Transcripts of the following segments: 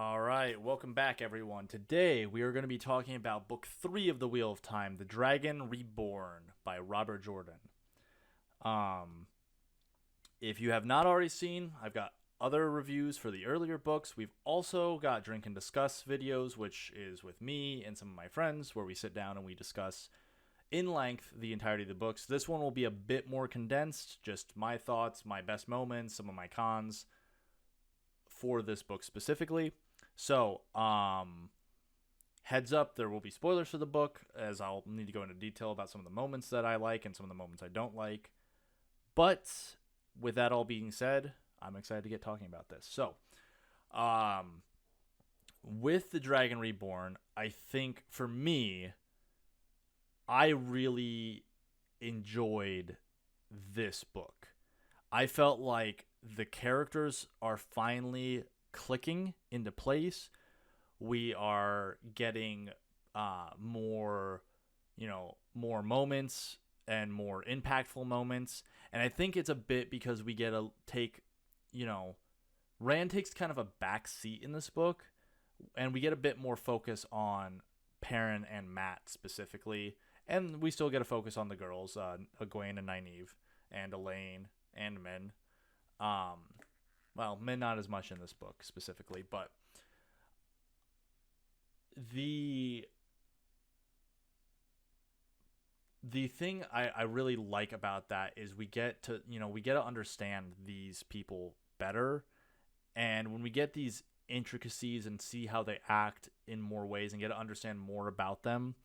All right, welcome back, everyone. Today we are going to be talking about Book 3 of The Wheel of Time, The Dragon Reborn by Robert Jordan. Um, if you have not already seen, I've got other reviews for the earlier books. We've also got Drink and Discuss videos, which is with me and some of my friends, where we sit down and we discuss in length the entirety of the books. This one will be a bit more condensed, just my thoughts, my best moments, some of my cons for this book specifically. So, heads up, there will be spoilers for the book, as I'll need to go into detail about some of the moments that I like and some of the moments I don't like. But with that all being said, I'm excited to get talking about this. So, um, with The Dragon Reborn, I think for me, I really enjoyed this book. I felt like the characters are finally clicking into place. We are getting more, more moments and more impactful moments. And I think it's a bit because we get a take, you know, Rand takes kind of a back seat in this book, and we get a bit more focus on Perrin and Matt specifically. And we still get a focus on the girls, Egwene and Nynaeve, and Elaine and Min. Um, well, Min not as much in this book specifically, but the the thing I really like about that is we get to understand these people better, and when we get these intricacies and see how they act in more ways and get to understand more about them,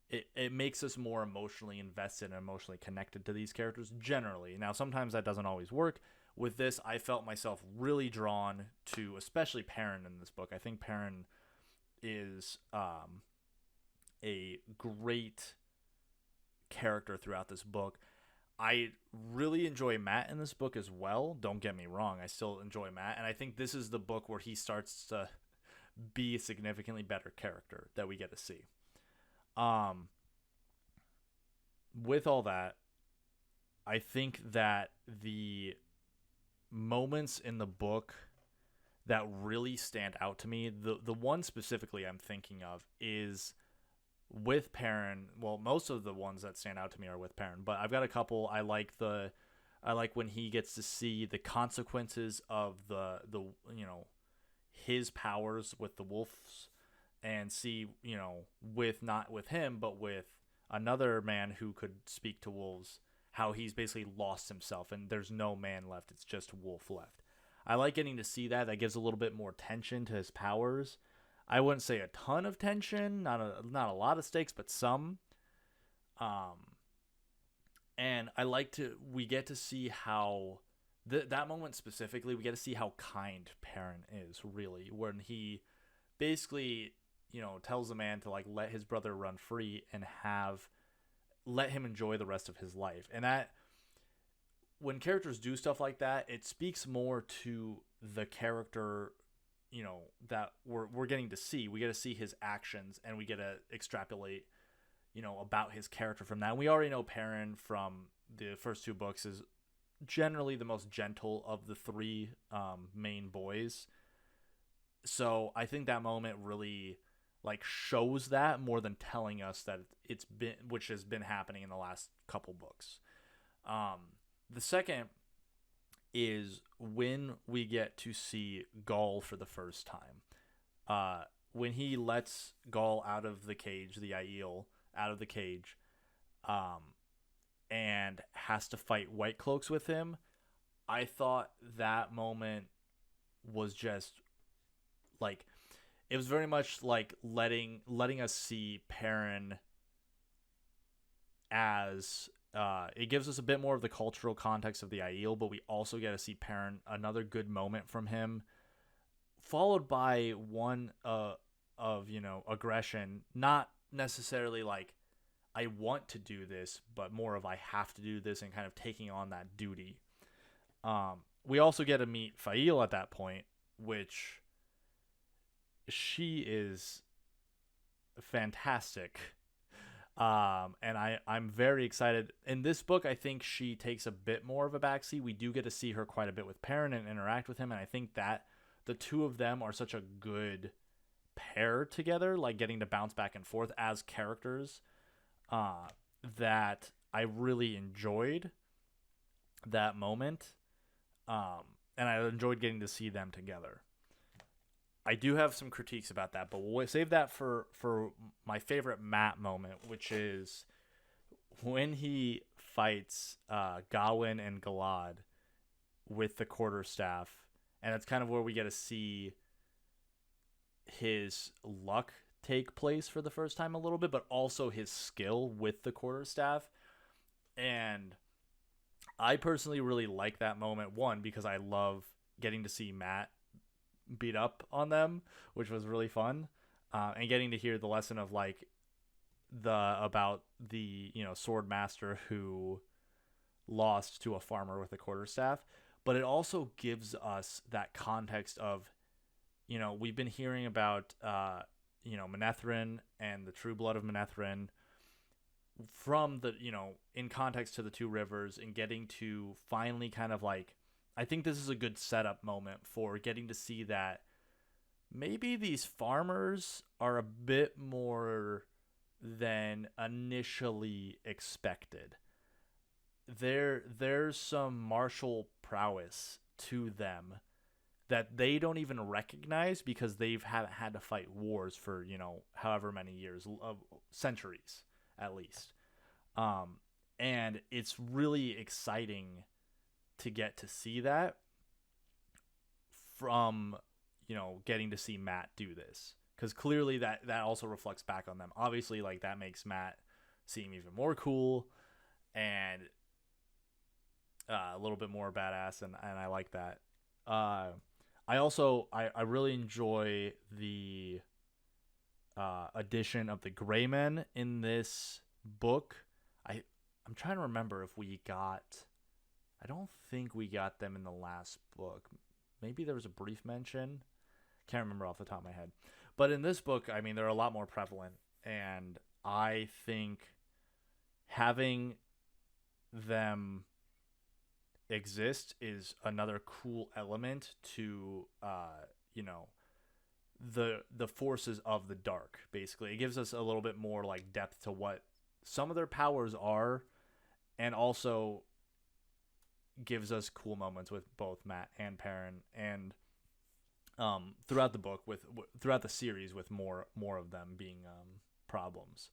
it makes us more emotionally invested and emotionally connected to these characters generally. Now, sometimes that doesn't always work. With this, I felt myself really drawn to, especially Perrin in this book. I think Perrin is a great character throughout this book. I really enjoy Matt in this book as well. Don't get me wrong, I still enjoy Matt, and I think this is the book where he starts to be a significantly better character that we get to see. Um, with all that, I think that the moments in the book that really stand out to me, the one specifically I'm thinking of is with Perrin. Well, most of the ones that stand out to me are with Perrin, but I've got a couple. I like when he gets to see the consequences of the his powers with the wolves, and see, with not with him but with another man who could speak to wolves, how he's basically lost himself and there's no man left, it's just wolf left. I like getting to see that. That gives a little bit more tension to his powers. I wouldn't say a ton of tension, not a lot of stakes, but some. Um, and I like to we get to see how that moment specifically, we get to see how kind Perrin is, really, when he basically, tells the man to like let his brother run free and have let him enjoy the rest of his life. And that, when characters do stuff like that, it speaks more to the character, that we're getting to see. We get to see his actions, and we get to extrapolate, about his character from that. And we already know Perrin from the first two books is generally the most gentle of the three main boys. So I think that moment really like shows that more than telling us that it's been, which has been happening in the last couple books. Um, the second is when we get to see Gaul for the first time. When he lets Gaul out of the cage, the Aiel out of the cage, um, and has to fight White Cloaks with him, I thought that moment was just like, it was very much like letting us see Perrin as, it gives us a bit more of the cultural context of the Aiel, but we also get to see Perrin, another good moment from him, followed by one of aggression, not necessarily like I want to do this, but more of I have to do this, and kind of taking on that duty. We also get to meet Fail at that point, which she is fantastic. And I'm very excited. In this book, I think she takes a bit more of a backseat. We do get to see her quite a bit with Perrin and interact with him, and I think that the two of them are such a good pair together, like getting to bounce back and forth as characters, uh, that I really enjoyed that moment. Um, and I enjoyed getting to see them together. I do have some critiques about that, but we'll save that for my favorite Matt moment, which is when he fights Gawain and Galad with the quarterstaff, and it's kind of where we get to see his luck take place for the first time a little bit, but also his skill with the quarterstaff. And I personally really like that moment. One, because I love getting to see Matt beat up on them, which was really fun, and getting to hear the lesson of like about the sword master who lost to a farmer with a quarterstaff. But it also gives us that context of, we've been hearing about Manetheren and the true blood of Manetheren from the in context to the two rivers, and getting to finally kind of like, I think this is a good setup moment for getting to see that maybe these farmers are a bit more than initially expected. There's some martial prowess to them that they don't even recognize because they've had to fight wars for however many years, centuries at least. And it's really exciting to get to see that from getting to see Matt do this, because clearly that also reflects back on them. Obviously, like, that makes Matt seem even more cool and a little bit more badass, and I like that. I really enjoy the addition of the Gray Men in this book. I'm trying to remember if we got. I don't think we got them in the last book. Maybe there was a brief mention. Can't remember off the top of my head. But in this book, I mean, they're a lot more prevalent, and I think having them exist is another cool element to the forces of the dark. Basically, it gives us a little bit more like depth to what some of their powers are, and also gives us cool moments with both Matt and Perrin, and throughout the book, throughout the series, with more of them being problems.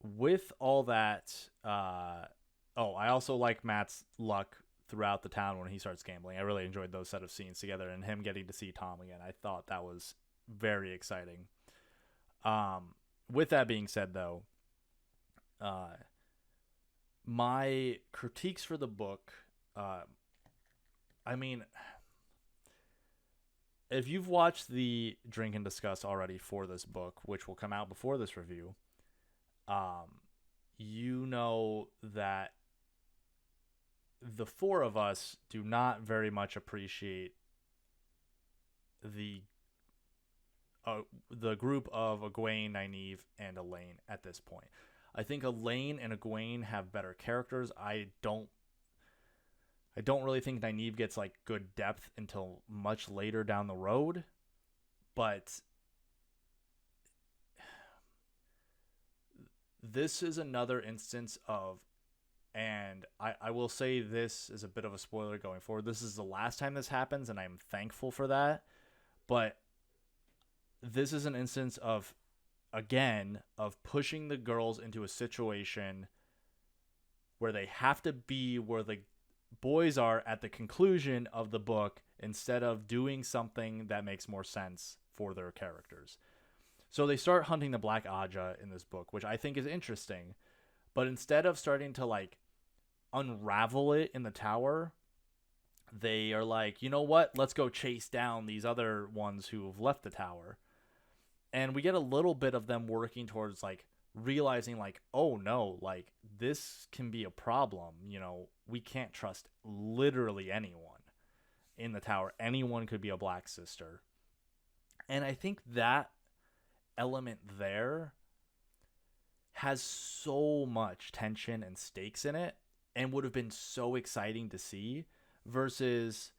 With all that, I also like Matt's luck throughout the town when he starts gambling. I really enjoyed those set of scenes together, and him getting to see Tom again. I thought that was very exciting. With that being said, though, my critiques for the book, I mean, if you've watched the Drink and Discuss already for this book, which will come out before this review, you know that the four of us do not very much appreciate the group of Egwene, Nynaeve, and Elaine at this point. I think Elaine and Egwene have better characters. I don't really think Nynaeve gets like good depth until much later down the road, but this is another instance of, and I will say this is a bit of a spoiler going forward. This is the last time this happens, and I'm thankful for that. But this is an instance of, again, of pushing the girls into a situation where they have to be where the boys are at the conclusion of the book, instead of doing something that makes more sense for their characters. So they start hunting the Black Aja in this book, which I think is interesting. But instead of starting to like unravel it in the tower, they are like, you know what? Let's go chase down these other ones who have left the tower. And we get a little bit of them working towards like realizing like, oh no, like this can be a problem. We can't trust literally anyone in the tower. Anyone could be a Black Sister. And I think that element there has so much tension and stakes in it, and would have been so exciting to see, versus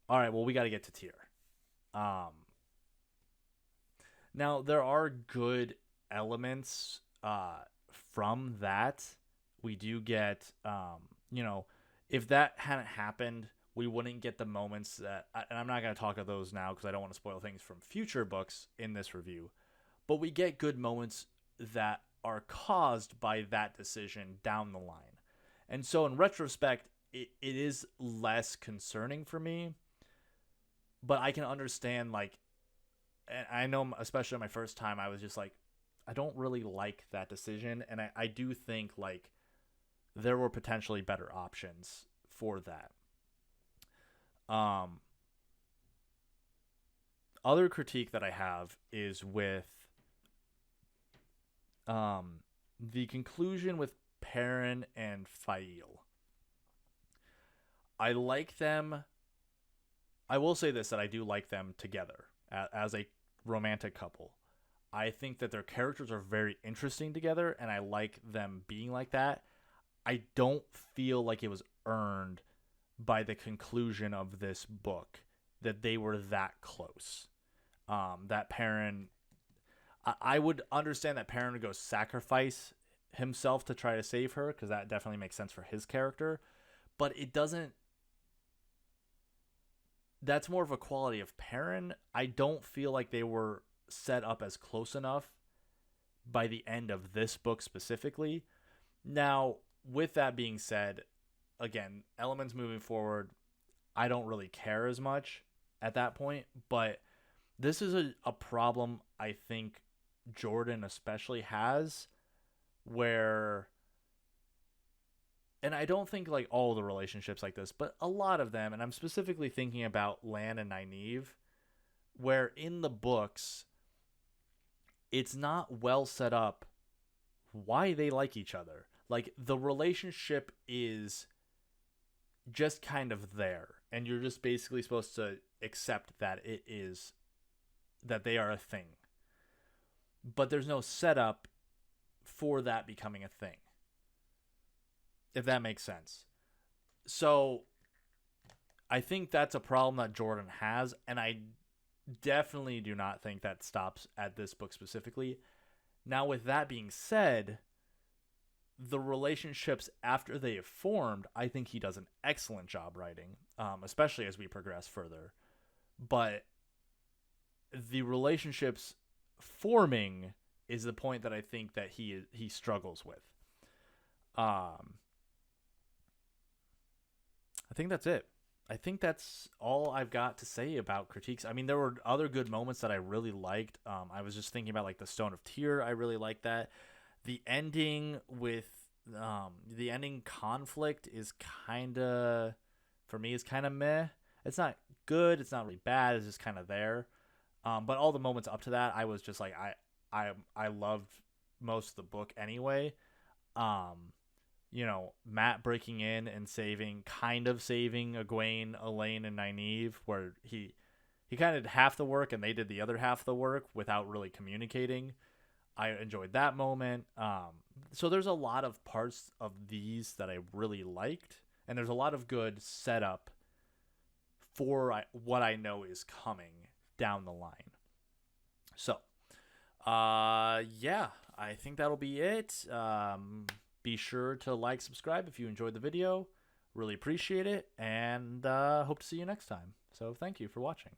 All right, well, we got to get to Tyr. Um, Now there are good elements from that. We do get, if that hadn't happened, we wouldn't get the moments that. And I'm not going to talk of those now because I don't want to spoil things from future books in this review. But we get good moments that are caused by that decision down the line. And so, in retrospect, it is less concerning for me. But I can understand, like, and I know, especially my first time, I was just like, I don't really like that decision, and I do think like there were potentially better options for that. Um, Other critique that I have is with um the conclusion with Perrin and Fail. I like them. I will say this, that I do like them together as a romantic couple. I think that their characters are very interesting together, and I like them being like that. I don't feel like it was earned by the conclusion of this book that they were that close. That Perrin, I would understand that Perrin would go sacrifice himself to try to save her, because that definitely makes sense for his character. But it doesn't. That's more of a quality of Perrin. I don't feel like they were set up as close enough by the end of this book specifically. Now, with that being said, again, elements moving forward, I don't really care as much at that point, but this is a problem I think Jordan especially has, where, and I don't think like all the relationships like this, but a lot of them, and I'm specifically thinking about Lan and Nynaeve, where in the books it's not well set up why they like each other. Like, the relationship is just kind of there, and you're just basically supposed to accept that it is, that they are a thing. But there's no setup for that becoming a thing, if that makes sense. So I think that's a problem that Jordan has, and I definitely do not think that stops at this book specifically. Now, with that being said, the relationships after they have formed, I think he does an excellent job writing, especially as we progress further. But the relationships forming is the point that I think that he struggles with. I think that's it. I think that's all I've got to say about critiques. I mean, there were other good moments that I really liked. I was just thinking about like the Stone of Tyr. I really liked that. The ending with the ending conflict is kind of, for me, is kind of meh. It's not good. It's not really bad. It's just kind of there. But all the moments up to that, I was just like, I loved most of the book anyway. Matt breaking in and saving Egwene, Elaine, and Nynaeve, where he kind of did half the work and they did the other half of the work without really communicating. I enjoyed that moment. So there's a lot of parts of these that I really liked, and there's a lot of good setup for what I know is coming down the line. So, yeah, I think that'll be it. Be sure to like, subscribe if you enjoyed the video. Really appreciate it, and hope to see you next time. So thank you for watching.